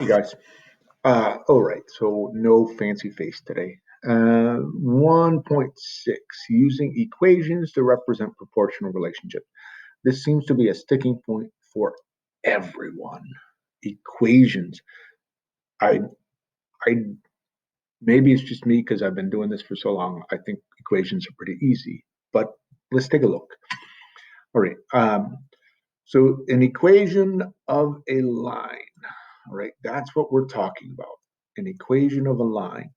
Hey guys. All right, so no fancy face today. 1.6, using equations to represent proportional relationships. This seems to be a sticking point for everyone. Equations. I, I, maybe it's just me because I've been doing this for so long. I think equations are pretty easy, but let's take a look. All right. So an equation of a line. All right, that's what we're talking about. An equation of a line.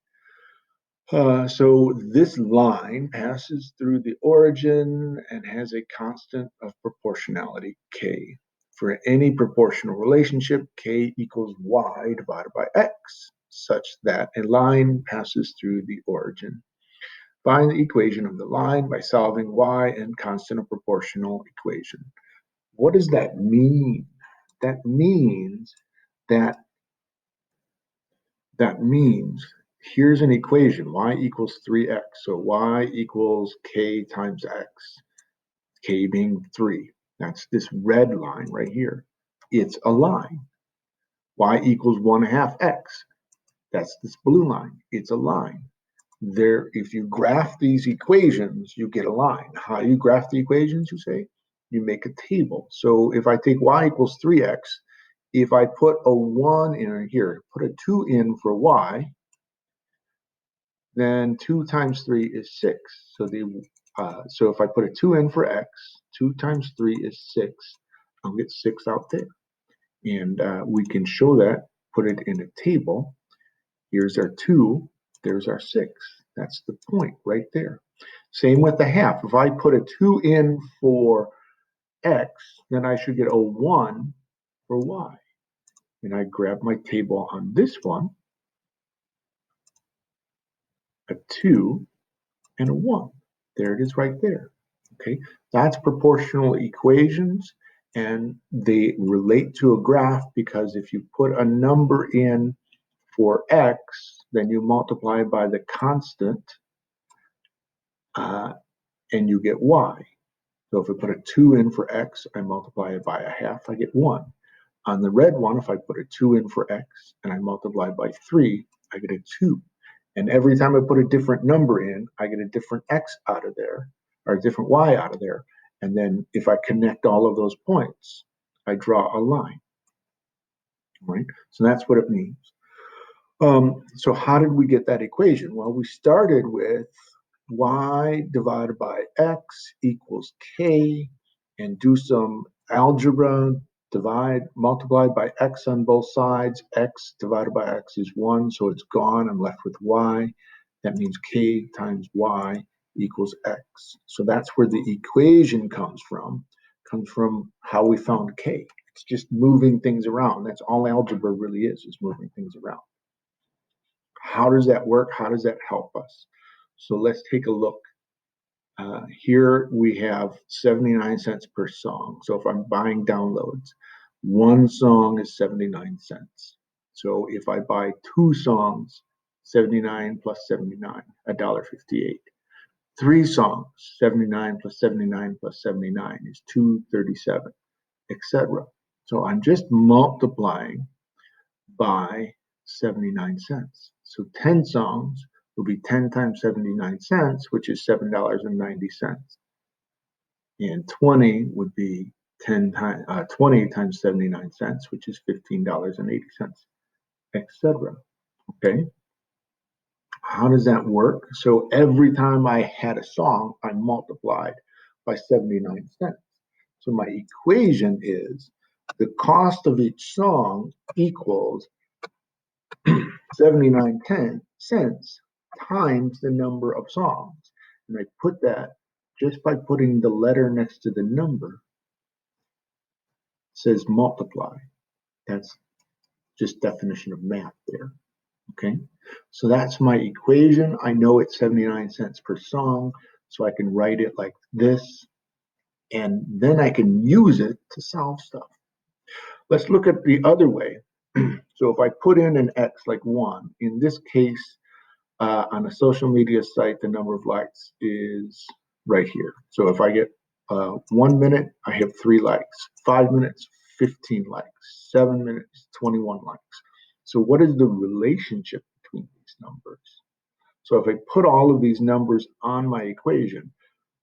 So this line passes through the origin and has a constant of proportionality, k. For any proportional relationship, k equals y divided by x, such that a line passes through the origin. Find the equation of the line by solving y and constant of proportional equation. What does that mean? That means that that means here's an equation, y equals 3x. So y equals k times x, k being 3. That's this red line right here. It's a line. Y equals 1/2 x. That's this blue line. It's a line. There, if you graph these equations, you get a line. How do you graph the equations, you say? You make a table. So if I take y equals 3x, if I put a 1 in here, put a 2 in for y, then 2 times 3 is 6. So if I put a 2 in for x, 2 times 3 is 6. I'll get 6 out there. And we can show that, put it in a table. Here's our 2, there's our 6. That's the point right there. Same with the half. If I put a 2 in for x, then I should get a 1 for y. And I grab my table on this one, a 2 and a 1. There it is right there. Okay, that's proportional equations, and they relate to a graph because if you put a number in for x, then you multiply by the constant and you get y. So if I put a 2 in for x, I multiply it by a half, I get 1. On the red one, if I put a 2 in for x and I multiply by 3, I get a 2. And every time I put a different number in, I get a different x out of there, or a different y out of there. And then if I connect all of those points, I draw a line. Right? So that's what it means. So how did we get that equation? Well, we started with y divided by x equals k, and do some algebra, multiply by x on both sides. X divided by x is 1, so it's gone. I'm left with y. That means k times y equals x. So that's where the equation comes from how we found k. It's just moving things around. That's all algebra really is moving things around. How does that work? How does that help us? So let's take a look. Here we have 79 cents per song. So if I'm buying downloads, one song is 79 cents. So if I buy two songs, 79 plus 79, $1.58. Three songs, 79 plus 79 plus 79 is 237, etc. So I'm just multiplying by 79 cents. So 10 songs will be 10 times 79 cents, which is $7.90. And 20 would be 20 times 79 cents, which is $15.80, etc. Okay. How does that work? So every time I had a song, I multiplied by 79 cents. So my equation is the cost of each song equals 79 cents times the number of songs. And I put that just by putting the letter next to the number. It says multiply. That's just definition of math there. Okay, so that's my equation. I know it's 79 cents per song, so I can write it like this, and then I can use it to solve stuff. Let's look at the other way. So if I put in an x like 1, in this case, on a social media site, the number of likes is right here. So if I get 1 minute, I have 3 likes. 5 minutes, 15 likes. 7 minutes, 21 likes. So what is the relationship between these numbers? So if I put all of these numbers on my equation,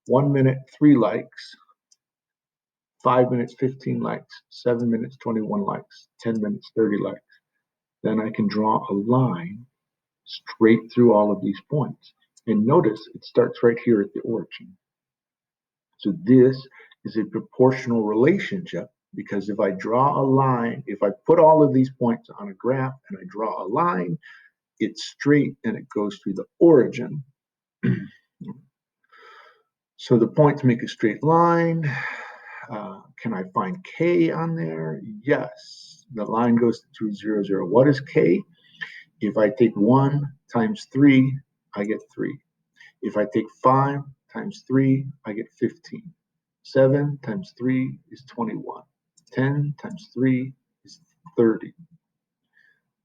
1 minute, 3 likes, 5 minutes, 15 likes, 7 minutes, 21 likes, 10 minutes, 30 likes, then I can draw a line straight through all of these points. And notice it starts right here at the origin. So this is a proportional relationship, because if I draw a line, if I put all of these points on a graph and I draw a line, it's straight and it goes through the origin. So the points make a straight line. Can I find k on there? Yes. The line goes through 0, 0. What is k? If I take 1 times 3, I get 3. If I take 5 times 3, I get 15. 7 times 3 is 21. 10 times 3 is 30.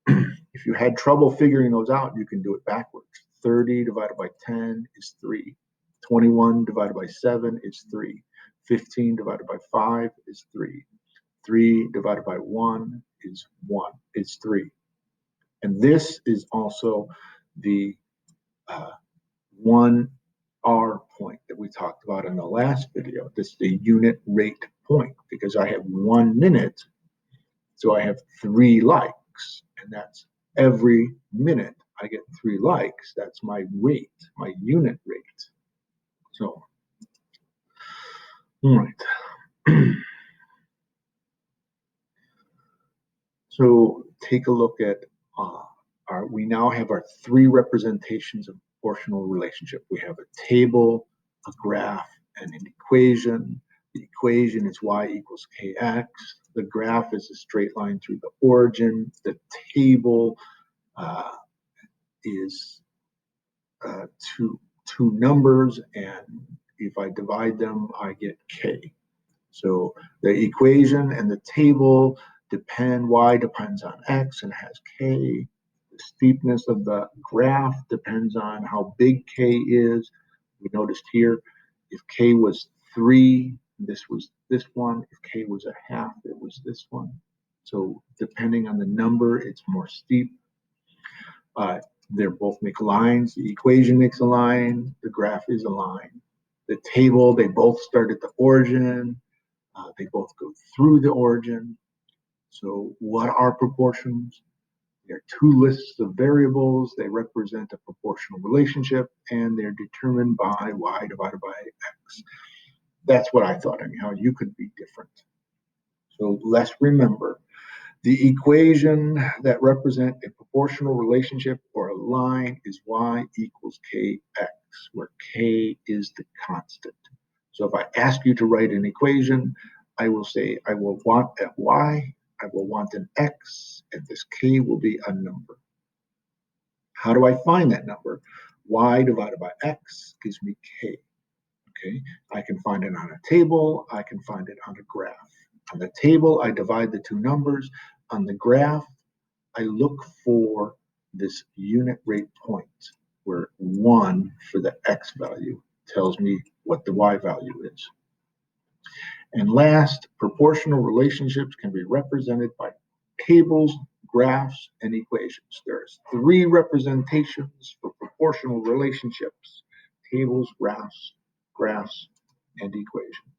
If you had trouble figuring those out, you can do it backwards. 30 divided by 10 is 3. 21 divided by 7 is 3. 15 divided by 5 is 3. 3 divided by 1 is 1. It's 3. And this is also the 1R point that we talked about in the last video. This is the unit rate point, because I have 1 minute, so I have 3 likes, and that's every minute I get 3 likes. That's my rate, my unit rate. So, all right. So take a look at we now have our 3 representations of proportional relationship. We have a table, a graph, and an equation. The equation is y equals kx. The graph is a straight line through the origin. The table is two numbers, and if I divide them, I get k. So the equation and the table depend, y depends on x and has k. The steepness of the graph depends on how big k is. We noticed here, if k was 3, this was this one. If k was a half, it was this one. So depending on the number, it's more steep. They both make lines. The equation makes a line. The graph is a line. The table, they both start at the origin. They both go through the origin. So what are proportions? They're 2 lists of variables. They represent a proportional relationship, and they're determined by y divided by x. That's what I thought. Anyhow, you could be different. So let's remember, the equation that represents a proportional relationship or a line is y equals kx, where k is the constant. So if I ask you to write an equation, I will say I will want a y, I will want an x, and this k will be a number. How do I find that number? Y divided by x gives me k. Okay, I can find it on a table, I can find it on a graph. On the table, I divide the 2 numbers. On the graph, I look for this unit rate point, where 1 for the x value tells me what the y value is. And last, proportional relationships can be represented by tables, graphs, and equations. There's 3 representations for proportional relationships: tables, graphs, and equations.